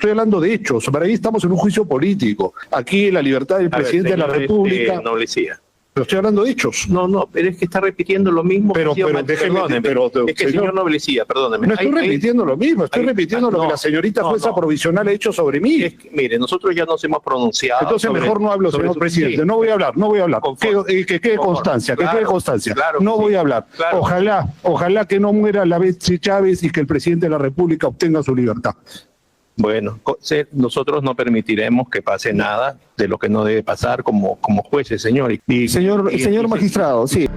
estoy hablando de hechos. Para mí estamos en un juicio político. Aquí la libertad del presidente de la República... Noblecía. Pero estoy hablando de hechos. No, pero es que está repitiendo lo mismo. Pero es que señor Noblecía, perdóneme. No estoy repitiendo lo mismo, estoy repitiendo lo que la señorita jueza provisional ha hecho sobre mí. Mire, nosotros ya nos hemos pronunciado. Entonces mejor no hablo, señor presidente. Sí. No voy a hablar. Que quede constancia, que quede constancia. Claro, no voy a hablar. Claro. Ojalá que no muera la Betsy Chávez y que el presidente de la República obtenga su libertad. Bueno, nosotros no permitiremos que pase nada de lo que no debe pasar como jueces, señor. Señor magistrado, sí.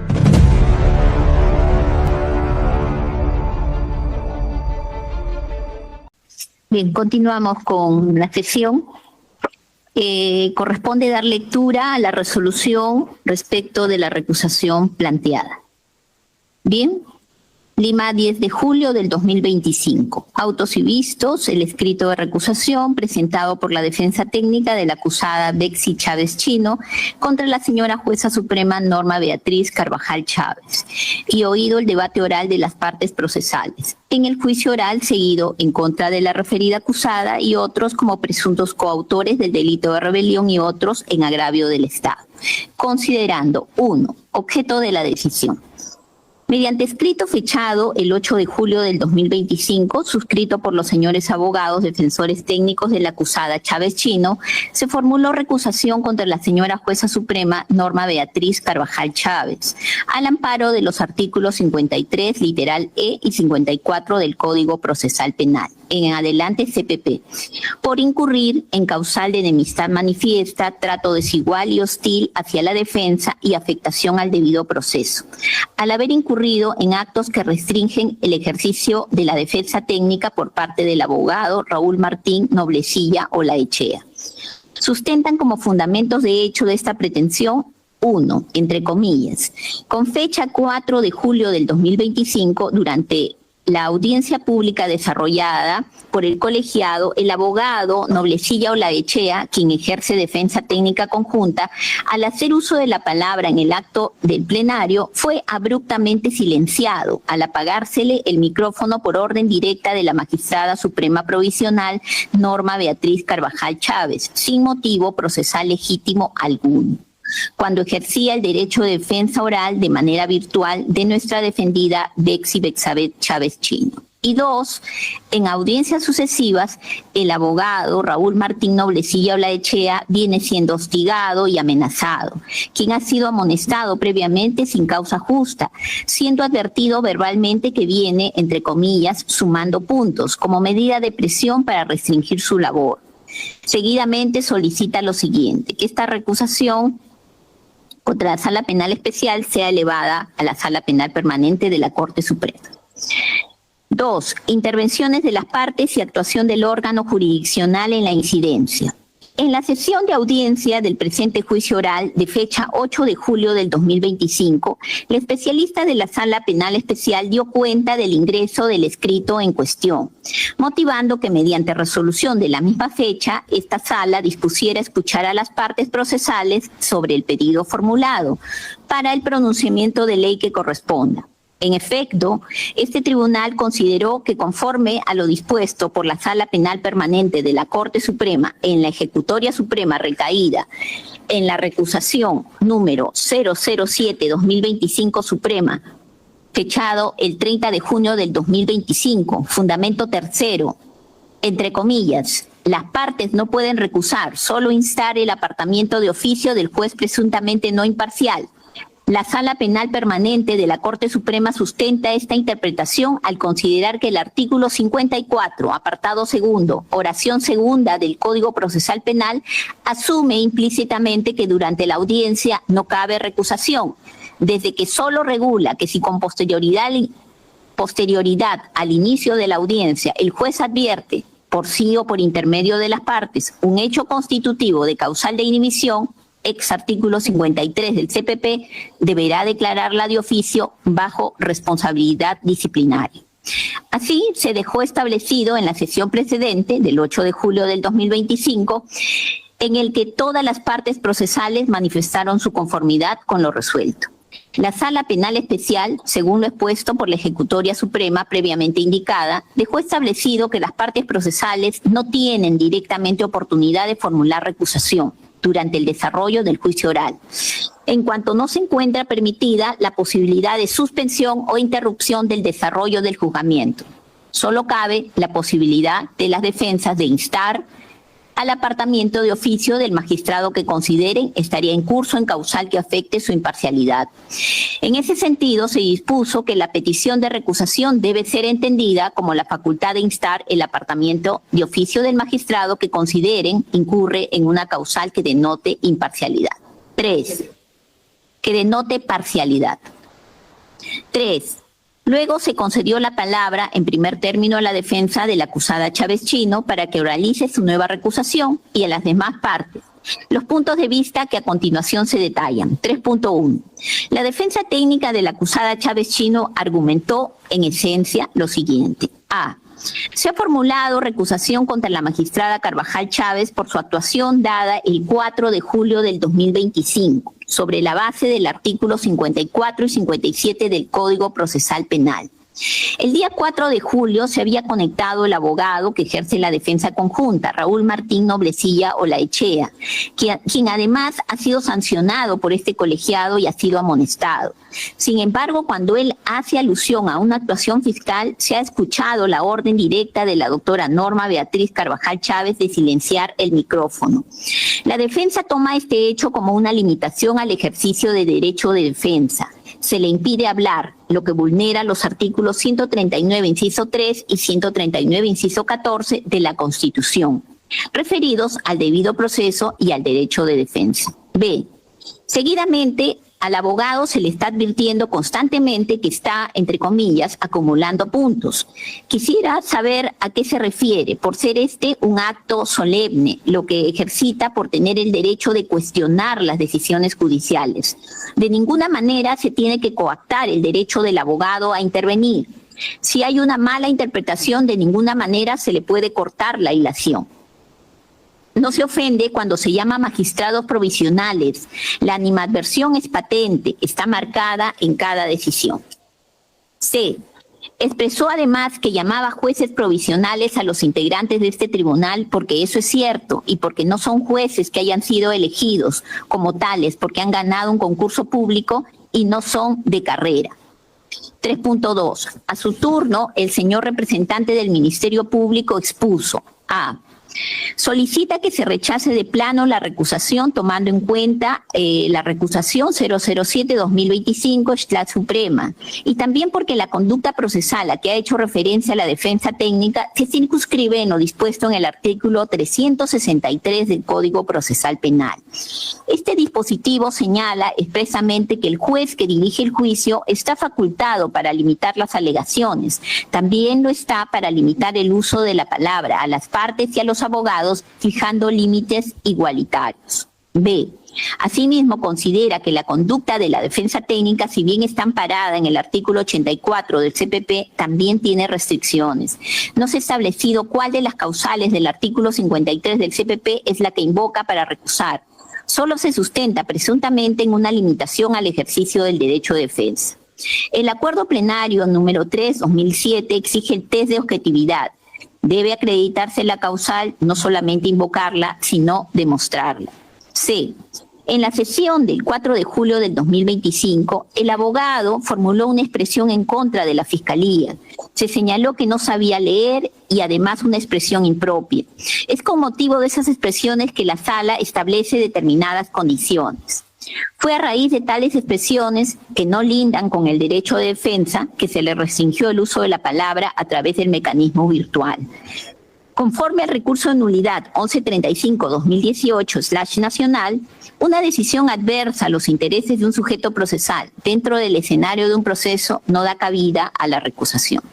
Bien, continuamos con la sesión. Corresponde dar lectura a la resolución respecto de la recusación planteada. Bien. Lima, 10 de julio del 2025. Autos y vistos, el escrito de recusación presentado por la defensa técnica de la acusada Betsy Chávez Chino contra la señora jueza suprema Norma Beatriz Carvajal Chávez y oído el debate oral de las partes procesales. En el juicio oral seguido en contra de la referida acusada y otros como presuntos coautores del delito de rebelión y otros en agravio del Estado. Considerando 1. Objeto de la decisión. Mediante escrito fechado el 8 de julio del 2025, suscrito por los señores abogados defensores técnicos de la acusada Chávez Chino, se formuló recusación contra la señora jueza suprema Norma Beatriz Carvajal Chávez, al amparo de los artículos 53, literal E y 54 del Código Procesal Penal, en adelante CPP, por incurrir en causal de enemistad manifiesta, trato desigual y hostil hacia la defensa y afectación al debido proceso, al haber incurrido en actos que restringen el ejercicio de la defensa técnica por parte del abogado Raúl Martín Noblecilla Olaechea. Sustentan como fundamentos de hecho de esta pretensión 1, entre comillas, con fecha 4 de julio del 2025, durante la audiencia pública desarrollada por el colegiado, el abogado Noblecilla Olaechea, quien ejerce defensa técnica conjunta, al hacer uso de la palabra en el acto del plenario, fue abruptamente silenciado al apagársele el micrófono por orden directa de la magistrada suprema provisional Norma Beatriz Carvajal Chávez, sin motivo procesal legítimo alguno, cuando ejercía el derecho de defensa oral de manera virtual de nuestra defendida Betsy Betsabeth Chávez Chino. Y 2, en audiencias sucesivas, el abogado Raúl Martín Noblecilla Olaechea viene siendo hostigado y amenazado, quien ha sido amonestado previamente sin causa justa, siendo advertido verbalmente que viene, entre comillas, sumando puntos como medida de presión para restringir su labor. Seguidamente solicita lo siguiente, que esta recusación contra la Sala Penal Especial sea elevada a la Sala Penal Permanente de la Corte Suprema. 2. Intervenciones de las partes y actuación del órgano jurisdiccional en la incidencia. En la sesión de audiencia del presente juicio oral de fecha 8 de julio del 2025, el especialista de la Sala Penal Especial dio cuenta del ingreso del escrito en cuestión, motivando que mediante resolución de la misma fecha, esta sala dispusiera escuchar a las partes procesales sobre el pedido formulado para el pronunciamiento de ley que corresponda. En efecto, este tribunal consideró que conforme a lo dispuesto por la Sala Penal Permanente de la Corte Suprema en la Ejecutoria Suprema recaída en la recusación número 007-2025 Suprema, fechado el 30 de junio del 2025, fundamento tercero, entre comillas, las partes no pueden recusar, solo instar el apartamiento de oficio del juez presuntamente no imparcial. La Sala Penal Permanente de la Corte Suprema sustenta esta interpretación al considerar que el artículo 54, apartado segundo, oración segunda del Código Procesal Penal, asume implícitamente que durante la audiencia no cabe recusación, desde que solo regula que si con posterioridad al inicio de la audiencia el juez advierte, por sí o por intermedio de las partes, un hecho constitutivo de causal de inhibición, ex artículo 53 del CPP, deberá declararla de oficio bajo responsabilidad disciplinaria. Así se dejó establecido en la sesión precedente del 8 de julio del 2025, en el que todas las partes procesales manifestaron su conformidad con lo resuelto. La Sala Penal Especial, según lo expuesto por la Ejecutoria Suprema previamente indicada, dejó establecido que las partes procesales no tienen directamente oportunidad de formular recusación durante el desarrollo del juicio oral, en cuanto no se encuentra permitida la posibilidad de suspensión o interrupción del desarrollo del juzgamiento. Solo cabe la posibilidad de las defensas de instar al apartamiento de oficio del magistrado que consideren estaría en curso en causal que afecte su imparcialidad. En ese sentido, se dispuso que la petición de recusación debe ser entendida como la facultad de instar el apartamiento de oficio del magistrado que consideren incurre en una causal que denote imparcialidad. 3. Que denote parcialidad. 3. Luego se concedió la palabra en primer término a la defensa de la acusada Chávez Chino para que oralice su nueva recusación y a las demás partes. Los puntos de vista que a continuación se detallan. 3.1. La defensa técnica de la acusada Chávez Chino argumentó en esencia lo siguiente. A. Se ha formulado recusación contra la magistrada Carvajal Chávez por su actuación dada el 4 de julio del 2025, sobre la base del artículo 54 y 57 del Código Procesal Penal. El día 4 de julio se había conectado el abogado que ejerce la defensa conjunta, Raúl Martín Noblecilla Olaechea, quien además ha sido sancionado por este colegiado y ha sido amonestado. Sin embargo, cuando él hace alusión a una actuación fiscal, se ha escuchado la orden directa de la doctora Norma Beatriz Carvajal Chávez de silenciar el micrófono. La defensa toma este hecho como una limitación al ejercicio de derecho de defensa. Se le impide hablar, lo que vulnera los artículos 139, inciso 3 y 139, inciso 14 de la Constitución, referidos al debido proceso y al derecho de defensa. B. Seguidamente, al abogado se le está advirtiendo constantemente que está, entre comillas, acumulando puntos. Quisiera saber a qué se refiere, por ser este un acto solemne, lo que ejercita por tener el derecho de cuestionar las decisiones judiciales. De ninguna manera se tiene que coactar el derecho del abogado a intervenir. Si hay una mala interpretación, de ninguna manera se le puede cortar la ilación. No se ofende cuando se llama magistrados provisionales. La animadversión es patente, está marcada en cada decisión. C. Expresó además que llamaba jueces provisionales a los integrantes de este tribunal porque eso es cierto y porque no son jueces que hayan sido elegidos como tales porque han ganado un concurso público y no son de carrera. 3.2. A su turno, el señor representante del Ministerio Público expuso a. Solicita que se rechace de plano la recusación tomando en cuenta la recusación 007-2025/Suprema y también porque la conducta procesal a que ha hecho referencia a la defensa técnica se circunscribe en lo dispuesto en el artículo 363 del Código Procesal Penal. Este dispositivo señala expresamente que el juez que dirige el juicio está facultado para limitar las alegaciones. También lo está para limitar el uso de la palabra a las partes y a los abogados, fijando límites igualitarios. B. Asimismo, considera que la conducta de la defensa técnica, si bien está amparada en el artículo 84 del CPP, también tiene restricciones. No se ha establecido cuál de las causales del artículo 53 del CPP es la que invoca para recusar. Solo se sustenta presuntamente en una limitación al ejercicio del derecho de defensa. El acuerdo plenario número 3/2007 exige el test de objetividad. Debe acreditarse la causal, no solamente invocarla, sino demostrarla. C. En la sesión del 4 de julio del 2025, el abogado formuló una expresión en contra de la Fiscalía. Se señaló que no sabía leer y además una expresión impropia. Es con motivo de esas expresiones que la sala establece determinadas condiciones. Fue a raíz de tales expresiones que no lindan con el derecho de defensa que se le restringió el uso de la palabra a través del mecanismo virtual. Conforme al recurso de nulidad 1135-2018/nacional, una decisión adversa a los intereses de un sujeto procesal dentro del escenario de un proceso no da cabida a la recusación.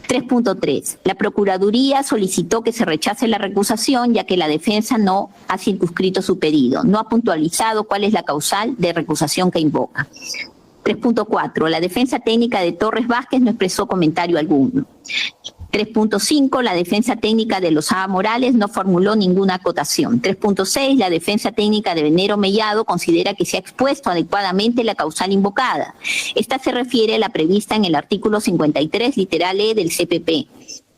3.3. La Procuraduría solicitó que se rechace la recusación ya que la defensa no ha circunscrito su pedido, no ha puntualizado cuál es la causal de recusación que invoca. 3.4. La defensa técnica de Torres Vázquez no expresó comentario alguno. 3.5, la defensa técnica de Lozada Morales no formuló ninguna acotación. 3.6, la defensa técnica de Venero Mellado considera que se ha expuesto adecuadamente la causal invocada. Esta se refiere a la prevista en el artículo 53, literal E del CPP.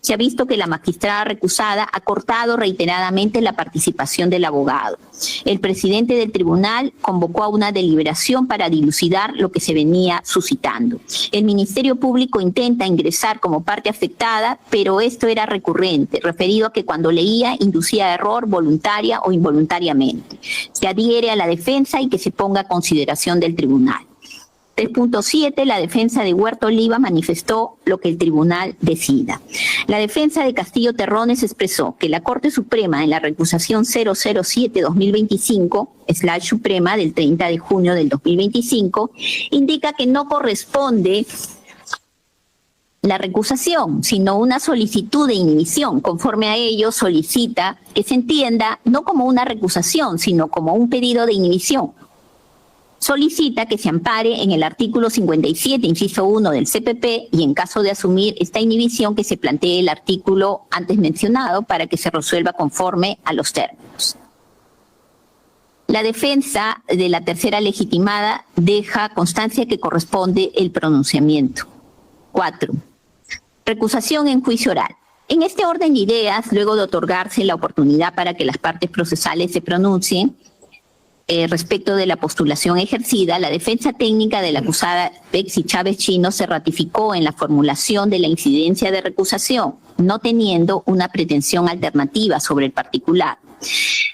Se ha visto que la magistrada recusada ha cortado reiteradamente la participación del abogado. El presidente del tribunal convocó a una deliberación para dilucidar lo que se venía suscitando. El Ministerio Público intenta ingresar como parte afectada, pero esto era recurrente, referido a que cuando leía inducía error voluntaria o involuntariamente. Se adhiere a la defensa y que se ponga a consideración del tribunal. 3.7, la defensa de Huerta Oliva manifestó lo que el tribunal decida. La defensa de Castillo Terrones expresó que la Corte Suprema en la recusación 007-2025/Suprema del 30 de junio del 2025 indica que no corresponde la recusación, sino una solicitud de inhibición. Conforme a ello, solicita que se entienda no como una recusación, sino como un pedido de inhibición. Solicita que se ampare en el artículo 57, inciso 1 del CPP, y en caso de asumir esta inhibición que se plantee el artículo antes mencionado para que se resuelva conforme a los términos. La defensa de la tercera legitimada deja constancia que corresponde el pronunciamiento. 4. Recusación en juicio oral. En este orden de ideas, luego de otorgarse la oportunidad para que las partes procesales se pronuncien, respecto de la postulación ejercida, la defensa técnica de la acusada Betsy Chávez Chino se ratificó en la formulación de la incidencia de recusación, no teniendo una pretensión alternativa sobre el particular.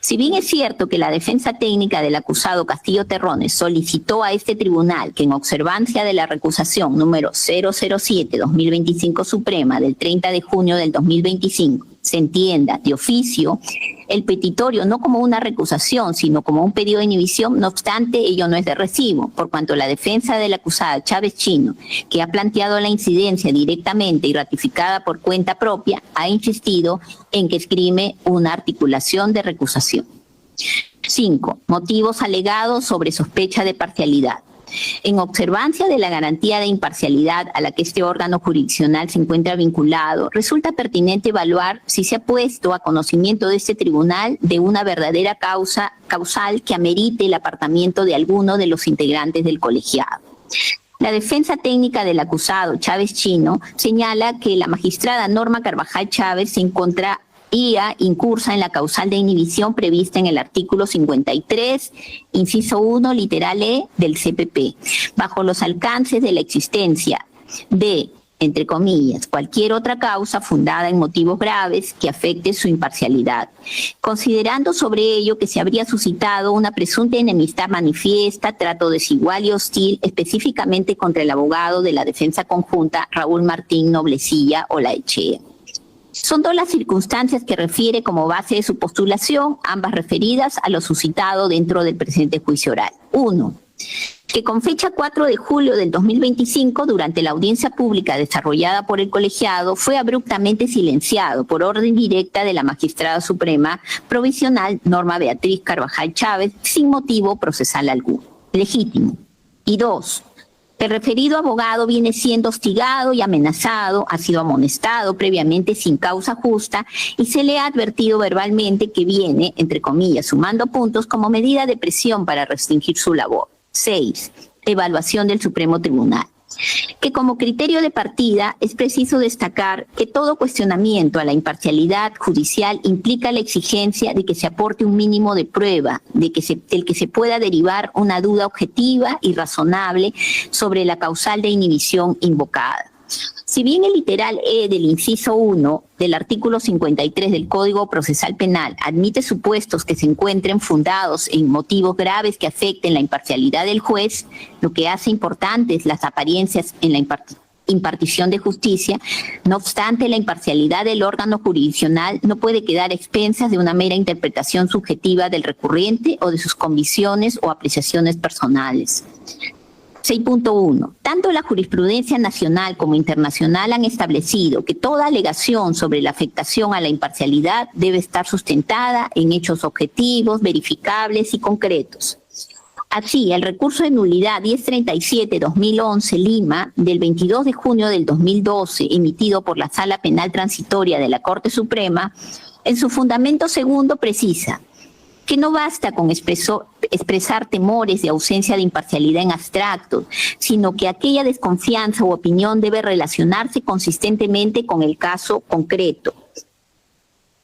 Si bien es cierto que la defensa técnica del acusado Castillo Terrones solicitó a este tribunal que en observancia de la recusación número 007-2025 Suprema del 30 de junio del 2025 se entienda de oficio el petitorio no como una recusación, sino como un pedido de inhibición, no obstante, ello no es de recibo, por cuanto la defensa de la acusada Chávez Chino, que ha planteado la incidencia directamente y ratificada por cuenta propia, ha insistido en que esgrime una articulación de recusación. 5. Motivos alegados sobre sospecha de parcialidad. En observancia de la garantía de imparcialidad a la que este órgano jurisdiccional se encuentra vinculado, resulta pertinente evaluar si se ha puesto a conocimiento de este tribunal de una verdadera causal que amerite el apartamiento de alguno de los integrantes del colegiado. La defensa técnica del acusado Chávez Chino señala que la magistrada Norma Carvajal Chávez se encuentra incursa en la causal de inhibición prevista en el artículo 53, inciso 1, literal E del CPP, bajo los alcances de la existencia de, entre comillas, cualquier otra causa fundada en motivos graves que afecte su imparcialidad, considerando sobre ello que se habría suscitado una presunta enemistad manifiesta, trato desigual y hostil, específicamente contra el abogado de la defensa conjunta Raúl Martín Noblecilla Olaechea. Son dos las circunstancias que refiere como base de su postulación, ambas referidas a lo suscitado dentro del presente juicio oral. 1. Que con fecha 4 de julio del 2025, durante la audiencia pública desarrollada por el colegiado, fue abruptamente silenciado por orden directa de la magistrada suprema provisional Norma Beatriz Carvajal Chávez, sin motivo procesal alguno. Legítimo. Y 2. El referido abogado viene siendo hostigado y amenazado, ha sido amonestado previamente sin causa justa y se le ha advertido verbalmente que viene, entre comillas, sumando puntos como medida de presión para restringir su labor. 6. Evaluación del Supremo Tribunal. Que como criterio de partida es preciso destacar que todo cuestionamiento a la imparcialidad judicial implica la exigencia de que se aporte un mínimo de prueba, del que se pueda derivar una duda objetiva y razonable sobre la causal de inhibición invocada. Si bien el literal E del inciso 1 del artículo 53 del Código Procesal Penal admite supuestos que se encuentren fundados en motivos graves que afecten la imparcialidad del juez, lo que hace importantes las apariencias en la impartición de justicia, no obstante, la imparcialidad del órgano jurisdiccional no puede quedar a expensas de una mera interpretación subjetiva del recurrente o de sus convicciones o apreciaciones personales. 6.1. Tanto la jurisprudencia nacional como internacional han establecido que toda alegación sobre la afectación a la imparcialidad debe estar sustentada en hechos objetivos, verificables y concretos. Así, el recurso de nulidad 1037-2011 Lima, del 22 de junio del 2012, emitido por la Sala Penal Transitoria de la Corte Suprema, en su fundamento segundo precisa que no basta con expresar temores de ausencia de imparcialidad en abstracto, sino que aquella desconfianza u opinión debe relacionarse consistentemente con el caso concreto.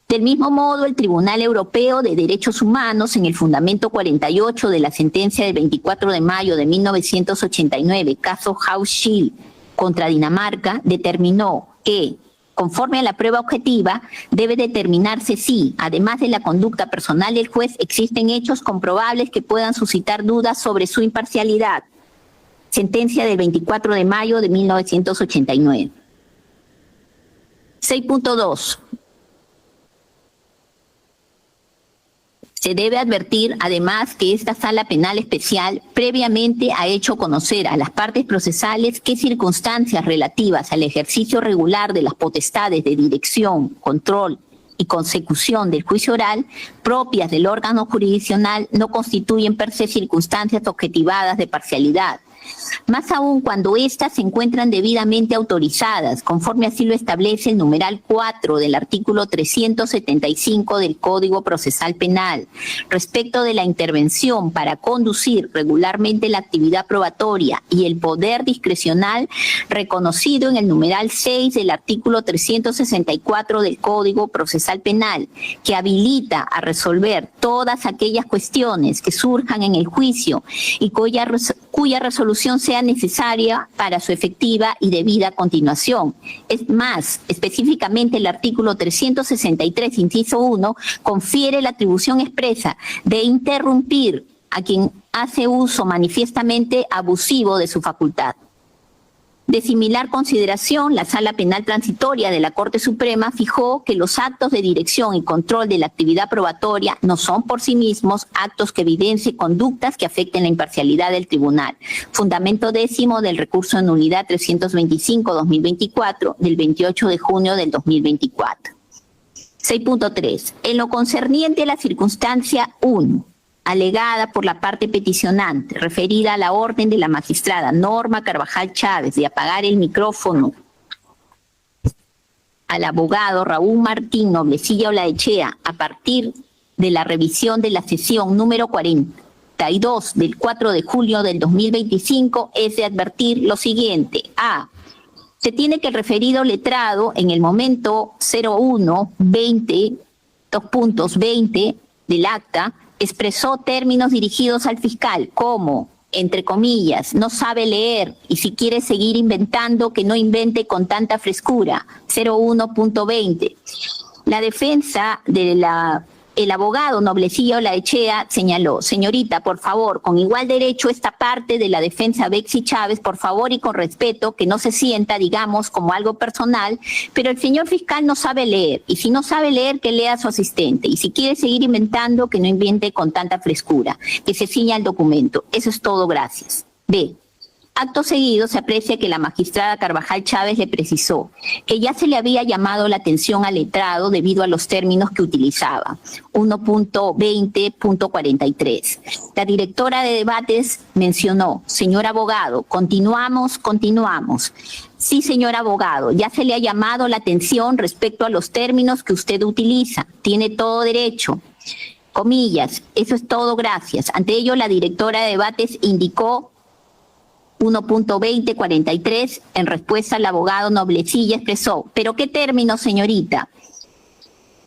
Del mismo modo, el Tribunal Europeo de Derechos Humanos, en el fundamento 48 de la sentencia del 24 de mayo de 1989, caso House-Schild contra Dinamarca, determinó que, conforme a la prueba objetiva, debe determinarse si, además de la conducta personal del juez, existen hechos comprobables que puedan suscitar dudas sobre su imparcialidad. Sentencia del 24 de mayo de 1989. 6.2. Se debe advertir, además, que esta Sala Penal Especial previamente ha hecho conocer a las partes procesales qué circunstancias relativas al ejercicio regular de las potestades de dirección, control y consecución del juicio oral propias del órgano jurisdiccional no constituyen per se circunstancias objetivadas de parcialidad, más aún cuando éstas se encuentran debidamente autorizadas, conforme así lo establece el numeral 4 del artículo 375 del Código Procesal Penal, respecto de la intervención para conducir regularmente la actividad probatoria y el poder discrecional reconocido en el numeral 6 del artículo 364 del Código Procesal Penal, que habilita a resolver todas aquellas cuestiones que surjan en el juicio y cuya resolución sea necesaria para su efectiva y debida continuación. Es más, específicamente el artículo 363, inciso 1, confiere la atribución expresa de interrumpir a quien hace uso manifiestamente abusivo de su facultad. De similar consideración, la Sala Penal Transitoria de la Corte Suprema fijó que los actos de dirección y control de la actividad probatoria no son por sí mismos actos que evidencien conductas que afecten la imparcialidad del tribunal. Fundamento 10º del recurso de nulidad 325-2024 del 28 de junio del 2024. 6.3. En lo concerniente a la circunstancia 1, alegada por la parte peticionante, referida a la orden de la magistrada Norma Carvajal Chávez de apagar el micrófono al abogado Raúl Martín Noblecilla Olaechea a partir de la revisión de la sesión número 42 del 4 de julio del 2025, es de advertir lo siguiente. A. Se tiene que el referido letrado en el momento 01-20, 2.20 del acta, expresó términos dirigidos al fiscal como, entre comillas, no sabe leer y si quiere seguir inventando, que no invente con tanta frescura, 01.20. La defensa el abogado Noblecilla Olaechea señaló: señorita, por favor, con igual derecho esta parte de la defensa Bexy Chávez, por favor y con respeto, que no se sienta, digamos, como algo personal, pero el señor fiscal no sabe leer, y si no sabe leer, que lea a su asistente, y si quiere seguir inventando, que no invente con tanta frescura, que se ciña al documento. Eso es todo, gracias. B. Acto seguido se aprecia que la magistrada Carvajal Chávez le precisó que ya se le había llamado la atención al letrado debido a los términos que utilizaba, 1.20.43. La directora de debates mencionó: señor abogado, continuamos. Sí, señor abogado, ya se le ha llamado la atención respecto a los términos que usted utiliza. Tiene todo derecho. Comillas, eso es todo, gracias. Ante ello, la directora de debates indicó 1.2043, en respuesta al abogado Noblecilla expresó: ¿pero qué término, señorita?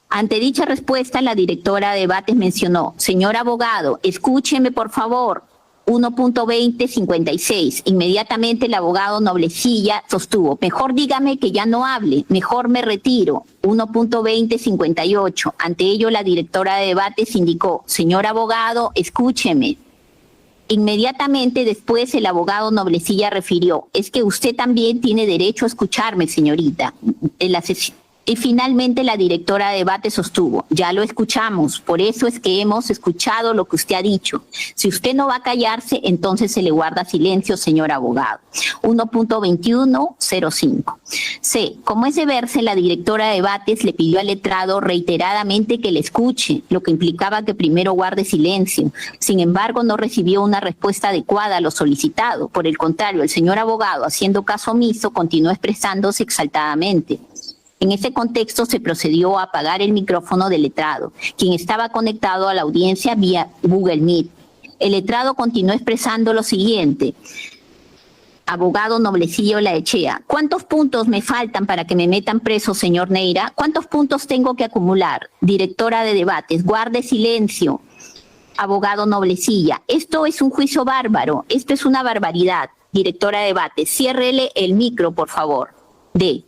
Ante dicha respuesta, la directora de debates mencionó: señor abogado, escúcheme por favor, 1.2056. Inmediatamente el abogado Noblecilla sostuvo: mejor dígame que ya no hable, mejor me retiro, 1.2058. Ante ello, la directora de debates indicó: señor abogado, escúcheme. Inmediatamente después el abogado Noblecilla refirió: es que usted también tiene derecho a escucharme, señorita. Y finalmente la directora de debate sostuvo, ya lo escuchamos, por eso es que hemos escuchado lo que usted ha dicho. Si usted no va a callarse, entonces se le guarda silencio, señor abogado. 1.2105. C. Como es de verse, la directora de debates le pidió al letrado reiteradamente que le escuche, lo que implicaba que primero guarde silencio. Sin embargo, no recibió una respuesta adecuada a lo solicitado. Por el contrario, el señor abogado, haciendo caso omiso, continuó expresándose exaltadamente. En ese contexto se procedió a apagar el micrófono del letrado, quien estaba conectado a la audiencia vía Google Meet. El letrado continuó expresando lo siguiente. Abogado Noblecillo Laechea, ¿cuántos puntos me faltan para que me metan preso, señor Neira? ¿Cuántos puntos tengo que acumular? Directora de debates, guarde silencio. Abogado Noblecilla, esto es un juicio bárbaro, esto es una barbaridad. Directora de debates, ciérrele el micro, por favor. D.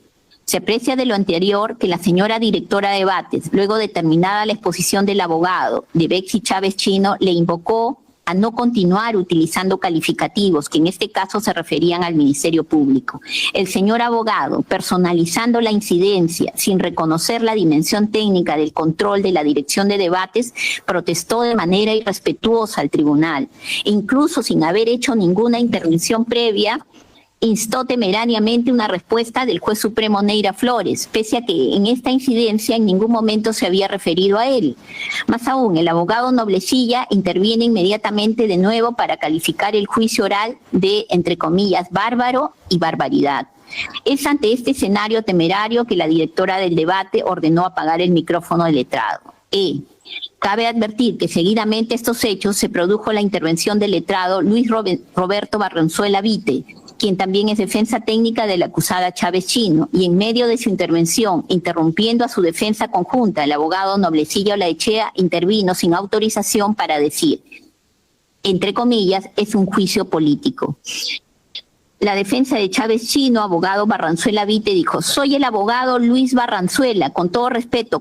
Se aprecia de lo anterior que la señora directora de debates, luego de terminada la exposición del abogado de Bexy Chávez Chino, le invocó a no continuar utilizando calificativos que en este caso se referían al Ministerio Público. El señor abogado, personalizando la incidencia sin reconocer la dimensión técnica del control de la dirección de debates, protestó de manera irrespetuosa al tribunal. Incluso sin haber hecho ninguna intervención previa, instó temerariamente una respuesta del juez supremo Neira Flores, pese a que en esta incidencia en ningún momento se había referido a él. Más aún, el abogado Noblecilla interviene inmediatamente de nuevo para calificar el juicio oral de, entre comillas, bárbaro y barbaridad. Es ante este escenario temerario que la directora del debate ordenó apagar el micrófono del letrado. Cabe advertir que seguidamente a estos hechos se produjo la intervención del letrado Luis Roberto Barranzuela Vite, quien también es defensa técnica de la acusada Chávez Chino, y en medio de su intervención, interrumpiendo a su defensa conjunta, el abogado Noblecillo Laechea intervino sin autorización para decir, entre comillas, es un juicio político. La defensa de Chávez Chino, abogado Barranzuela Vite, dijo, soy el abogado Luis Barranzuela, con todo respeto,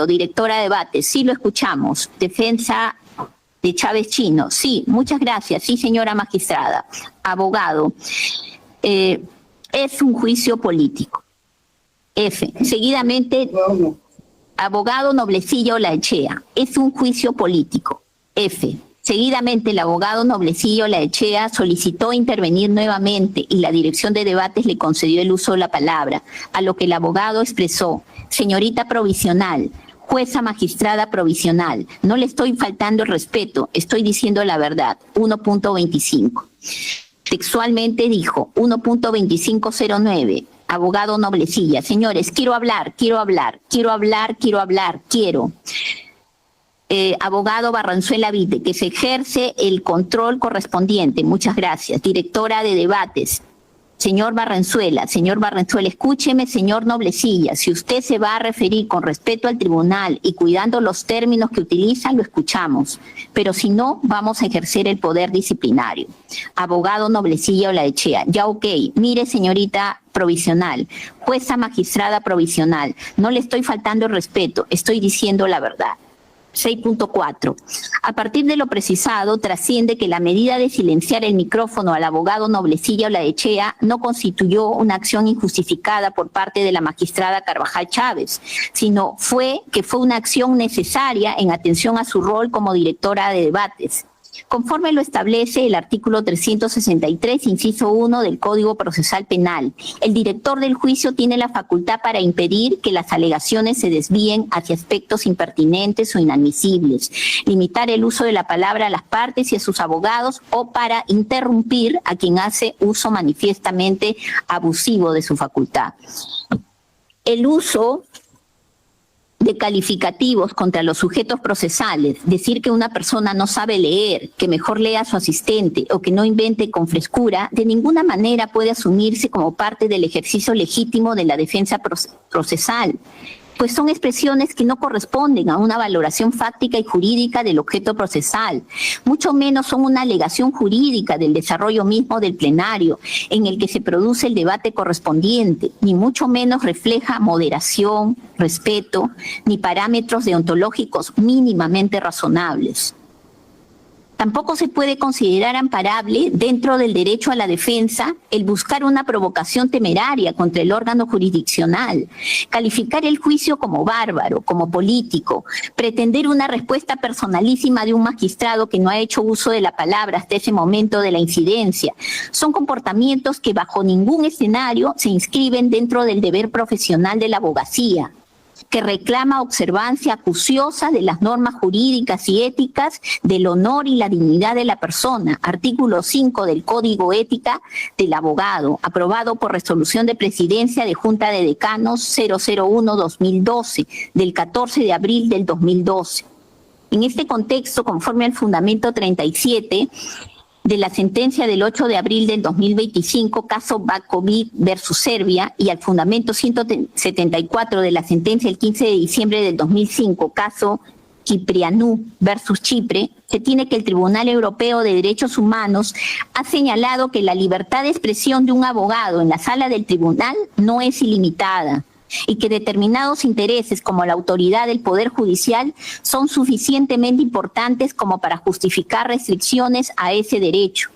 directora de debate, sí lo escuchamos, defensa de Chávez Chino, sí, muchas gracias, sí señora magistrada, abogado, es un juicio político. F, seguidamente, abogado Noblecillo Laechea, es un juicio político. F, seguidamente el abogado Noblecillo Laechea solicitó intervenir nuevamente y la dirección de debates le concedió el uso de la palabra, a lo que el abogado expresó, señorita provisional, jueza magistrada provisional, no le estoy faltando el respeto, estoy diciendo la verdad. 1.25. Textualmente dijo 1.2509, abogado Noblecilla, señores, quiero. Abogado Barranzuela Vite, que se ejerce el control correspondiente. Muchas gracias. Directora de debates. Señor Barranzuela, escúcheme, señor Noblecilla, si usted se va a referir con respeto al tribunal y cuidando los términos que utilizan, lo escuchamos, pero si no, vamos a ejercer el poder disciplinario. Abogado Noblecilla Laechea, ya ok, mire señorita provisional, jueza magistrada provisional, no le estoy faltando el respeto, estoy diciendo la verdad. 6.4. A partir de lo precisado, trasciende que la medida de silenciar el micrófono al abogado Noblecilla Laechea no constituyó una acción injustificada por parte de la magistrada Carvajal Chávez, sino fue una acción necesaria en atención a su rol como directora de debates. Conforme lo establece el artículo 363, inciso 1 del Código Procesal Penal, el director del juicio tiene la facultad para impedir que las alegaciones se desvíen hacia aspectos impertinentes o inadmisibles, limitar el uso de la palabra a las partes y a sus abogados o para interrumpir a quien hace uso manifiestamente abusivo de su facultad. El uso de calificativos contra los sujetos procesales, decir que una persona no sabe leer, que mejor lea a su asistente o que no invente con frescura, de ninguna manera puede asumirse como parte del ejercicio legítimo de la defensa procesal, pues son expresiones que no corresponden a una valoración fáctica y jurídica del objeto procesal, mucho menos son una alegación jurídica del desarrollo mismo del plenario en el que se produce el debate correspondiente, ni mucho menos refleja moderación, respeto, ni parámetros deontológicos mínimamente razonables. Tampoco se puede considerar amparable dentro del derecho a la defensa el buscar una provocación temeraria contra el órgano jurisdiccional, calificar el juicio como bárbaro, como político, pretender una respuesta personalísima de un magistrado que no ha hecho uso de la palabra hasta ese momento de la incidencia. Son comportamientos que bajo ningún escenario se inscriben dentro del deber profesional de la abogacía, que reclama observancia acuciosa de las normas jurídicas y éticas del honor y la dignidad de la persona, artículo 5 del Código Ética del Abogado, aprobado por resolución de presidencia de Junta de Decanos 001-2012, del 14 de abril del 2012. En este contexto, conforme al fundamento 37, de la sentencia del 8 de abril del 2025, caso Bakovic versus Serbia, y al fundamento 174 de la sentencia del 15 de diciembre del 2005, caso Ciprianou versus Chipre, se tiene que el Tribunal Europeo de Derechos Humanos ha señalado que la libertad de expresión de un abogado en la sala del tribunal no es ilimitada, y que determinados intereses como la autoridad del Poder Judicial son suficientemente importantes como para justificar restricciones a ese derecho.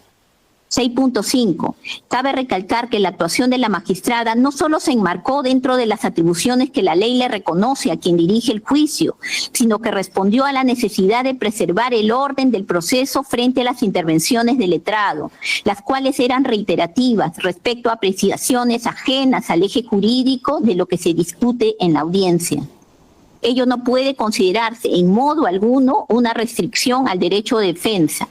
6.5. Cabe recalcar que la actuación de la magistrada no solo se enmarcó dentro de las atribuciones que la ley le reconoce a quien dirige el juicio, sino que respondió a la necesidad de preservar el orden del proceso frente a las intervenciones del letrado, las cuales eran reiterativas respecto a apreciaciones ajenas al eje jurídico de lo que se discute en la audiencia. Ello no puede considerarse en modo alguno una restricción al derecho de defensa.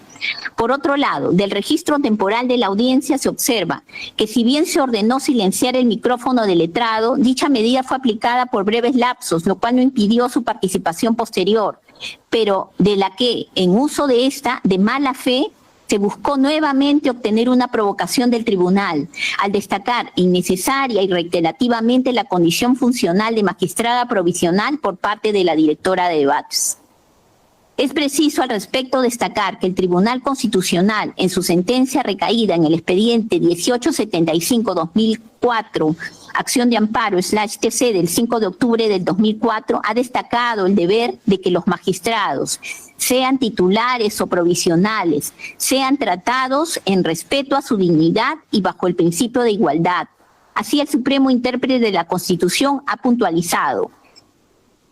Por otro lado, del registro temporal de la audiencia se observa que si bien se ordenó silenciar el micrófono del letrado, dicha medida fue aplicada por breves lapsos, lo cual no impidió su participación posterior, pero de la que, en uso de esta, de mala fe, se buscó nuevamente obtener una provocación del tribunal, al destacar innecesaria y reiterativamente la condición funcional de magistrada provisional por parte de la directora de debates. Es preciso al respecto destacar que el Tribunal Constitucional, en su sentencia recaída en el expediente 1875-2004, acción de amparo /TC del 5 de octubre del 2004, ha destacado el deber de que los magistrados, sean titulares o provisionales, sean tratados en respeto a su dignidad y bajo el principio de igualdad. Así el Supremo Intérprete de la Constitución ha puntualizado.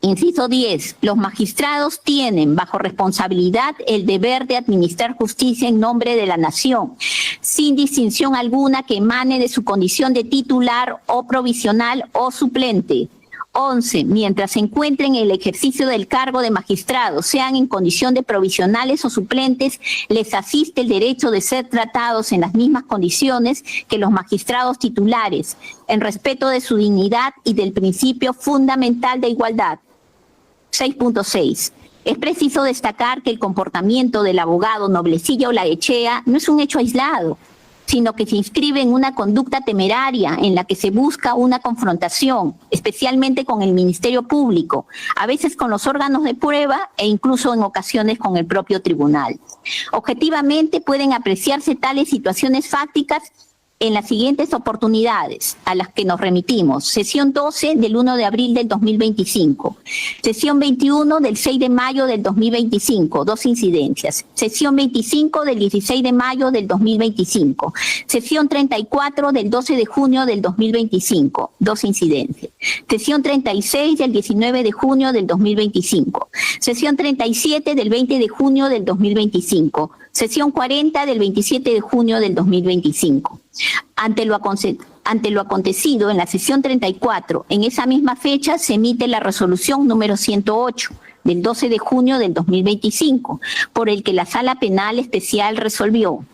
Inciso 10. Los magistrados tienen bajo responsabilidad el deber de administrar justicia en nombre de la nación, sin distinción alguna que emane de su condición de titular o provisional o suplente. 11. Mientras se encuentren en el ejercicio del cargo de magistrado, sean en condición de provisionales o suplentes, les asiste el derecho de ser tratados en las mismas condiciones que los magistrados titulares, en respeto de su dignidad y del principio fundamental de igualdad. 6.6. Es preciso destacar que el comportamiento del abogado Noblecilla Olaechea no es un hecho aislado, sino que se inscribe en una conducta temeraria en la que se busca una confrontación, especialmente con el Ministerio Público, a veces con los órganos de prueba e incluso en ocasiones con el propio tribunal. Objetivamente pueden apreciarse tales situaciones fácticas en las siguientes oportunidades a las que nos remitimos. Sesión 12 del 1 de abril del 2025. Sesión 21 del 6 de mayo del 2025, 2 incidencias. Sesión 25 del 16 de mayo del 2025. Sesión 34 del 12 de junio del 2025, 2 incidencias. Sesión 36 del 19 de junio del 2025. Sesión 37 del 20 de junio del 2025. Sesión 40 del 27 de junio del 2025. Ante lo acontecido en la sesión 34, en esa misma fecha se emite la resolución número 108 del 12 de junio del 2025, por el que la Sala Penal Especial resolvió: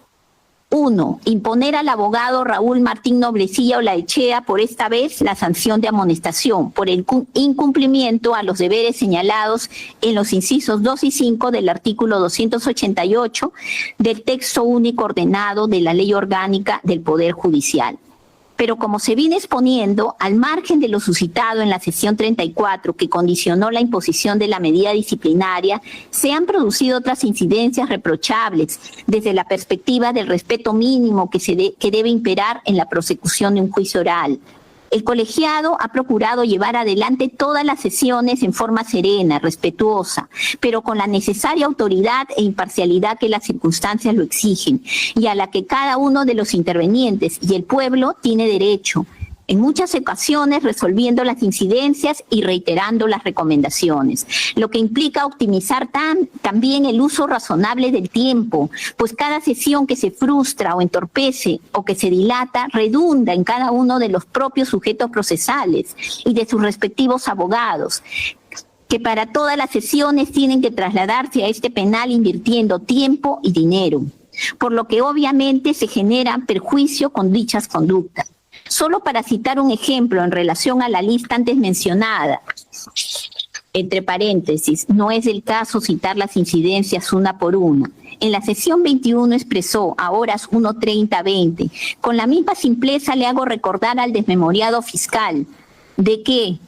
1. Imponer al abogado Raúl Martín Noblecilla Olaechea por esta vez la sanción de amonestación por el incumplimiento a los deberes señalados en los incisos 2 y 5 del artículo 288 del texto único ordenado de la Ley Orgánica del Poder Judicial. Pero como se viene exponiendo, al margen de lo suscitado en la sesión 34, que condicionó la imposición de la medida disciplinaria, se han producido otras incidencias reprochables desde la perspectiva del respeto mínimo que debe imperar en la prosecución de un juicio oral. El colegiado ha procurado llevar adelante todas las sesiones en forma serena, respetuosa, pero con la necesaria autoridad e imparcialidad que las circunstancias lo exigen y a la que cada uno de los intervenientes y el pueblo tiene derecho, en muchas ocasiones resolviendo las incidencias y reiterando las recomendaciones, lo que implica optimizar también el uso razonable del tiempo, pues cada sesión que se frustra o entorpece o que se dilata redunda en cada uno de los propios sujetos procesales y de sus respectivos abogados, que para todas las sesiones tienen que trasladarse a este penal invirtiendo tiempo y dinero, por lo que obviamente se genera perjuicio con dichas conductas. Solo para citar un ejemplo en relación a la lista antes mencionada, entre paréntesis, no es el caso citar las incidencias una por una. En la sesión 21 expresó a horas 1:30-20, con la misma simpleza le hago recordar al desmemoriado fiscal de que,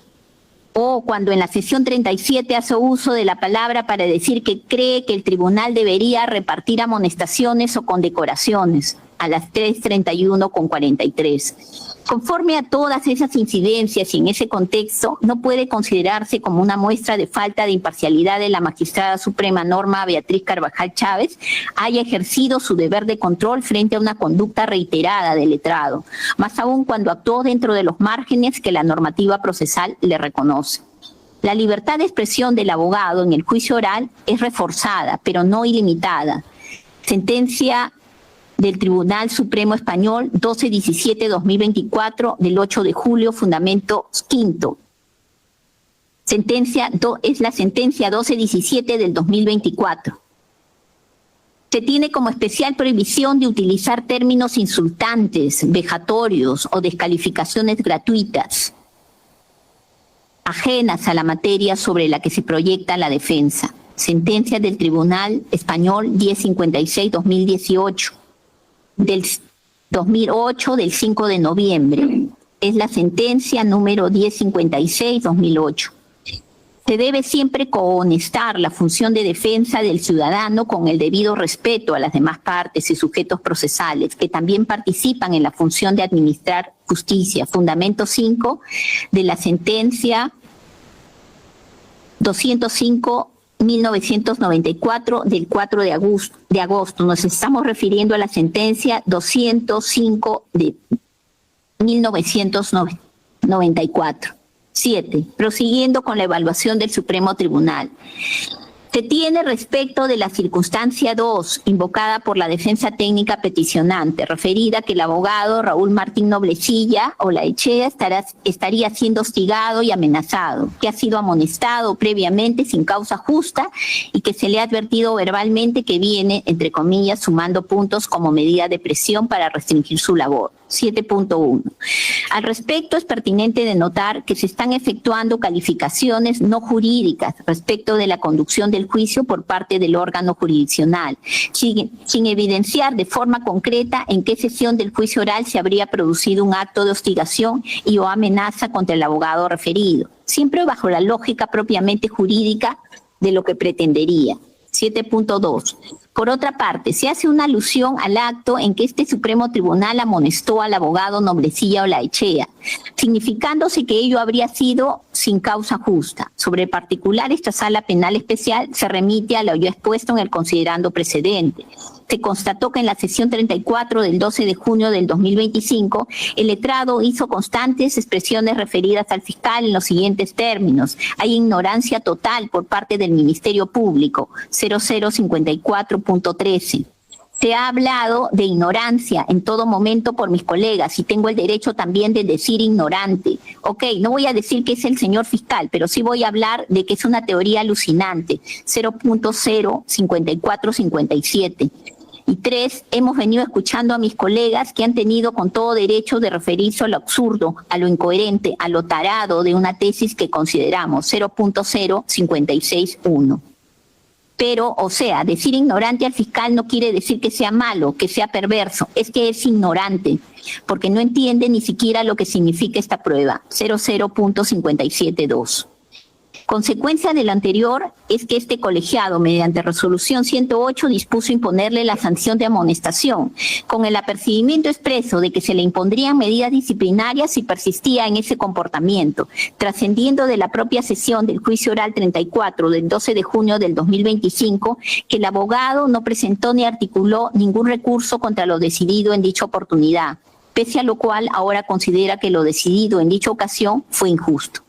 o cuando en la sesión 37 hace uso de la palabra para decir que cree que el tribunal debería repartir amonestaciones o condecoraciones, a las 3:31:43. Conforme a todas esas incidencias y en ese contexto, no puede considerarse como una muestra de falta de imparcialidad de la magistrada suprema Norma Beatriz Carvajal Chávez haya ejercido su deber de control frente a una conducta reiterada del letrado, más aún cuando actuó dentro de los márgenes que la normativa procesal le reconoce. La libertad de expresión del abogado en el juicio oral es reforzada, pero no ilimitada. Sentencia del Tribunal Supremo Español 12-17-2024 del 8 de julio, fundamento quinto. Es la sentencia 12-17 del 2024. Se tiene como especial prohibición de utilizar términos insultantes, vejatorios o descalificaciones gratuitas, ajenas a la materia sobre la que se proyecta la defensa. Sentencia del Tribunal Español 1056-2018. Del 2008, del 5 de noviembre. Es la sentencia número 1056-2008. Se debe siempre cohonestar la función de defensa del ciudadano con el debido respeto a las demás partes y sujetos procesales que también participan en la función de administrar justicia. Fundamento 5 de la sentencia 205/1994 del 4 de agosto. Nos estamos refiriendo a la sentencia 205 de 1994. 7. Prosiguiendo con la evaluación del Supremo Tribunal. Se tiene respecto de la circunstancia 2, invocada por la defensa técnica peticionante, referida que el abogado Raúl Martín Noblecilla Olaechea estaría siendo hostigado y amenazado, que ha sido amonestado previamente sin causa justa y que se le ha advertido verbalmente que viene, entre comillas, sumando puntos como medida de presión para restringir su labor. 7.1. Al respecto, es pertinente denotar que se están efectuando calificaciones no jurídicas respecto de la conducción del juicio por parte del órgano jurisdiccional, sin evidenciar de forma concreta en qué sesión del juicio oral se habría producido un acto de hostigación y o amenaza contra el abogado referido, siempre bajo la lógica propiamente jurídica de lo que pretendería. 7.2. Por otra parte, se hace una alusión al acto en que este Supremo Tribunal amonestó al abogado Noblecilla Olaechea, significándose que ello habría sido sin causa justa. Sobre el particular, esta sala penal especial se remite a lo ya expuesto en el considerando precedente. Se constató que en la sesión 34 del 12 de junio del 2025, el letrado hizo constantes expresiones referidas al fiscal en los siguientes términos. Hay ignorancia total por parte del Ministerio Público, 0054.13. Se ha hablado de ignorancia en todo momento por mis colegas y tengo el derecho también de decir ignorante. Ok, no voy a decir que es el señor fiscal, pero sí voy a hablar de que es una teoría alucinante, 0.05457. Y 3, hemos venido escuchando a mis colegas que han tenido con todo derecho de referirse a lo absurdo, a lo incoherente, a lo tarado de una tesis que consideramos 0.0561. Pero, o sea, decir ignorante al fiscal no quiere decir que sea malo, que sea perverso, es que es ignorante, porque no entiende ni siquiera lo que significa esta prueba, 00.572. Consecuencia de lo anterior es que este colegiado, mediante resolución 108, dispuso imponerle la sanción de amonestación, con el apercibimiento expreso de que se le impondrían medidas disciplinarias si persistía en ese comportamiento, trascendiendo de la propia sesión del juicio oral 34 del 12 de junio del 2025, que el abogado no presentó ni articuló ningún recurso contra lo decidido en dicha oportunidad, pese a lo cual ahora considera que lo decidido en dicha ocasión fue injusto.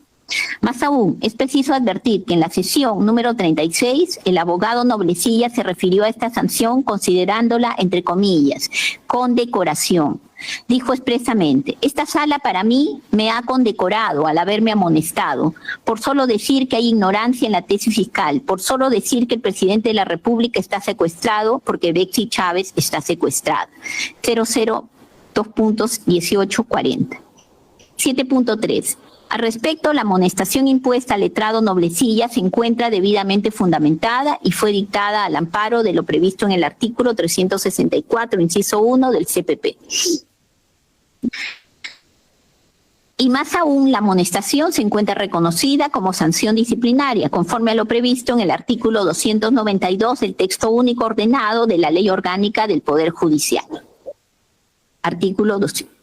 Más aún, es preciso advertir que en la sesión número 36, el abogado Noblecilla se refirió a esta sanción considerándola, entre comillas, condecoración. Dijo expresamente: esta sala para mí me ha condecorado al haberme amonestado, por solo decir que hay ignorancia en la tesis fiscal, por solo decir que el presidente de la República está secuestrado porque Betsy Chávez está secuestrada. 002.1840. 7.3. Al respecto, la amonestación impuesta al letrado Noblecilla se encuentra debidamente fundamentada y fue dictada al amparo de lo previsto en el artículo 364, inciso 1 del CPP. Y más aún, la amonestación se encuentra reconocida como sanción disciplinaria, conforme a lo previsto en el artículo 292 del texto único ordenado de la Ley Orgánica del Poder Judicial. Artículo 200.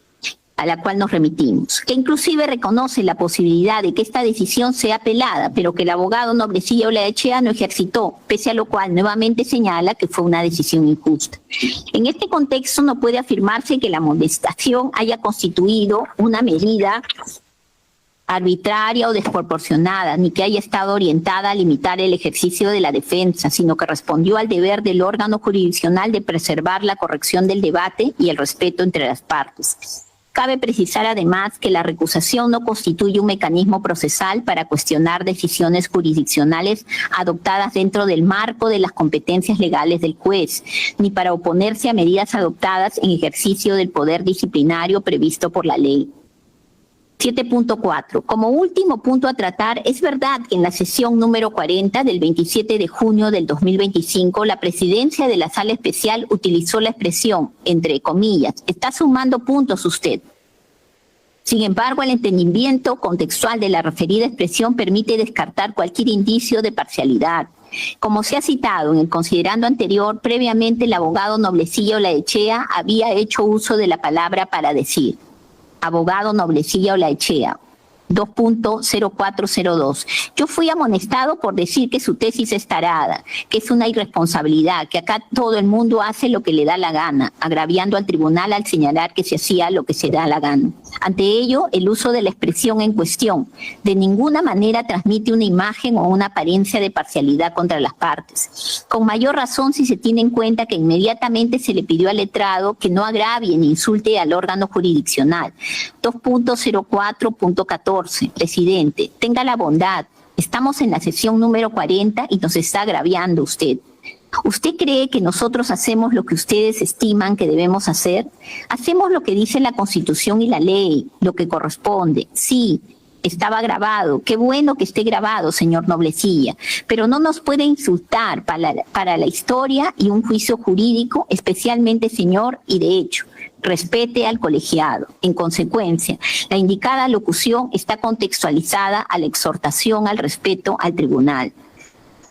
A la cual nos remitimos, que inclusive reconoce la posibilidad de que esta decisión sea apelada, pero que el abogado Noblecilla Olaechea no ejercitó, pese a lo cual nuevamente señala que fue una decisión injusta. En este contexto no puede afirmarse que la amonestación haya constituido una medida arbitraria o desproporcionada, ni que haya estado orientada a limitar el ejercicio de la defensa, sino que respondió al deber del órgano jurisdiccional de preservar la corrección del debate y el respeto entre las partes. Cabe precisar además que la recusación no constituye un mecanismo procesal para cuestionar decisiones jurisdiccionales adoptadas dentro del marco de las competencias legales del juez, ni para oponerse a medidas adoptadas en ejercicio del poder disciplinario previsto por la ley. 7.4. Como último punto a tratar, es verdad que en la sesión número 40 del 27 de junio del 2025, la presidencia de la Sala Especial utilizó la expresión, entre comillas, está sumando puntos usted. Sin embargo, el entendimiento contextual de la referida expresión permite descartar cualquier indicio de parcialidad. Como se ha citado en el considerando anterior, previamente el abogado Noblecilla Olaechea había hecho uso de la palabra para decir. Abogado Noblecilla Olaechea, 2.0402. Yo fui amonestado por decir que su tesis es tarada, que es una irresponsabilidad, que acá todo el mundo hace lo que le da la gana, agraviando al tribunal al señalar que se hacía lo que se da la gana. Ante ello, el uso de la expresión en cuestión de ninguna manera transmite una imagen o una apariencia de parcialidad contra las partes. Con mayor razón si se tiene en cuenta que inmediatamente se le pidió al letrado que no agravie ni insulte al órgano jurisdiccional. 2.04.14. Presidente, tenga la bondad. Estamos en la sesión número 40 y nos está agraviando usted. ¿Usted cree que nosotros hacemos lo que ustedes estiman que debemos hacer? Hacemos lo que dice la Constitución y la ley, lo que corresponde. Sí, estaba grabado. Qué bueno que esté grabado, señor Noblecilla, pero no nos puede insultar para la historia y un juicio jurídico, especialmente, señor, y de hecho. Respete al colegiado. En consecuencia, la indicada locución está contextualizada a la exhortación al respeto al tribunal.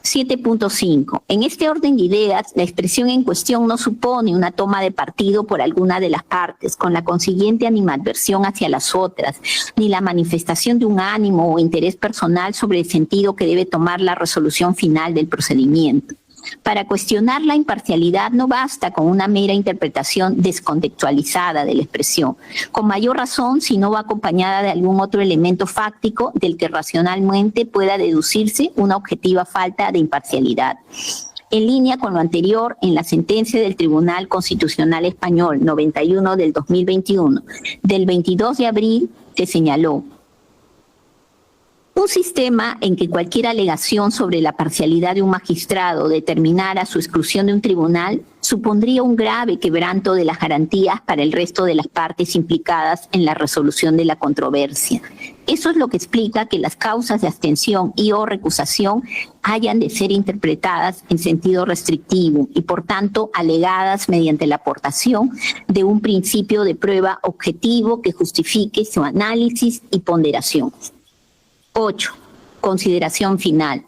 7.5. En este orden de ideas, la expresión en cuestión no supone una toma de partido por alguna de las partes, con la consiguiente animadversión hacia las otras, ni la manifestación de un ánimo o interés personal sobre el sentido que debe tomar la resolución final del procedimiento. Para cuestionar la imparcialidad no basta con una mera interpretación descontextualizada de la expresión, con mayor razón si no va acompañada de algún otro elemento fáctico del que racionalmente pueda deducirse una objetiva falta de imparcialidad. En línea con lo anterior, en la sentencia del Tribunal Constitucional Español 91 del 2021, del 22 de abril, se señaló: un sistema en que cualquier alegación sobre la parcialidad de un magistrado determinara su exclusión de un tribunal supondría un grave quebranto de las garantías para el resto de las partes implicadas en la resolución de la controversia. Eso es lo que explica que las causas de abstención y o recusación hayan de ser interpretadas en sentido restrictivo y, por tanto, alegadas mediante la aportación de un principio de prueba objetivo que justifique su análisis y ponderación. 8. Consideración final.